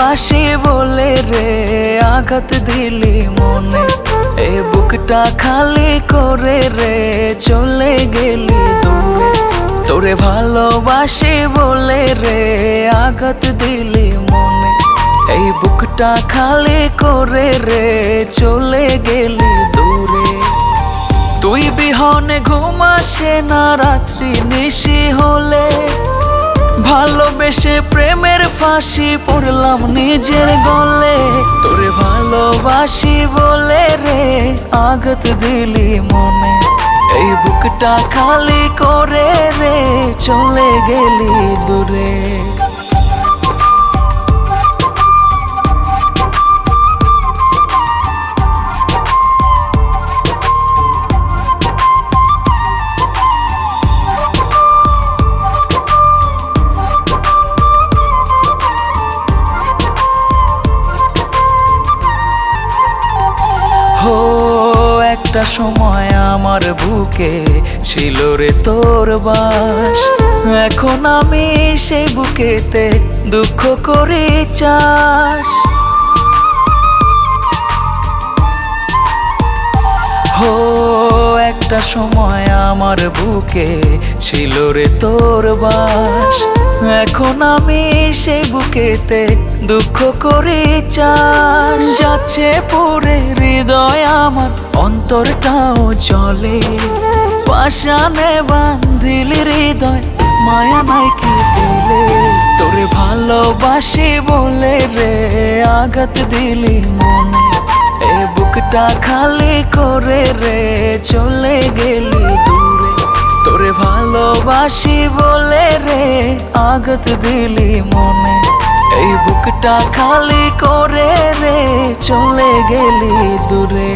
ভালোবাসি বলে রে আঘাত দিলি মনে, এ বুকটা খালি করে রে চলে গেলি দূরে। তোরে ভালোবাসি বলে রে আঘাত দিলি মনে, এই বুকটা খালি করে রে চলে গেলি দূরে। তুই বিহনে ঘুম আসে না রাত্রি নিশি হলে, ভালোবেসে প্রেমের ফাঁসি পড়লাম নিজের গলে। তোরে ভালোবাসি বলে রে আঘাত দিলি মনে, এই বুকটা খালি করে রে চলে গেলি দূরে। একটা সময় আমার বুকে ছিল রে তোর বাস, এখন আমি সেই বুকেতে দুঃখ করি চাস। একটা সময় আমার বুকে ছিল রে তোর বাস, এখন আমি সেই বুকেতে দুঃখ করি চাস। যাচ্ছে পুরে হৃদয় আমার, অন্তরটাও চলে পাশানে বান্ধিলি হৃদয়, মায়া নাই কি দিলে। তোরে ভালোবাসি বলে রে আঘাত দিলি মনে, এ বুকটা খালি করে রে চলে গেলি দূরে। তোরে ভালোবাসি বলে রে আঘাত দিলি মনে, এই বুকটা খালি করে রে চলে গেলি দূরে।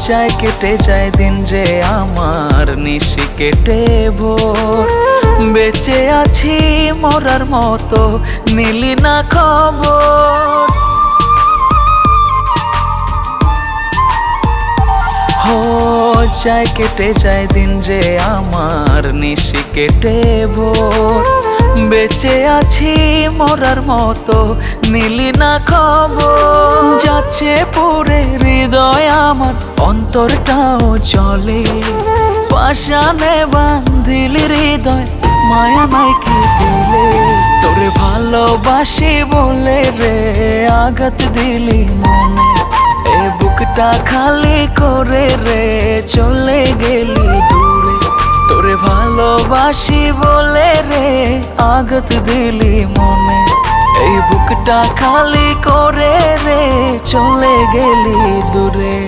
যায় কেটে যায় দিন যে আমার নিশি কেটে ভোর, বেঁচে আছি মরার মতো নিলি না খবর। যায় কেটে যায় দিন যে আমার নিশি কেটে ভোর, বেঁচে আছি মরার মতো নিলি না খবর। যাচ্ছে পুরে হৃদয় আমার, অন্তরটাও চলে পাশানে বান্ধিলি হৃদয়, মায়া নাই কি দিলে। তোরে ভালোবাসি বলে রে আঘাত দিলি মনে, এ বুকটা খালি করে রে চলে গেলি দূরে। তোরে ভালোবাসি বলে রে আঘাত দিলি মনে, এই বুকটা খালি করে রে চলে গেলি দূরে।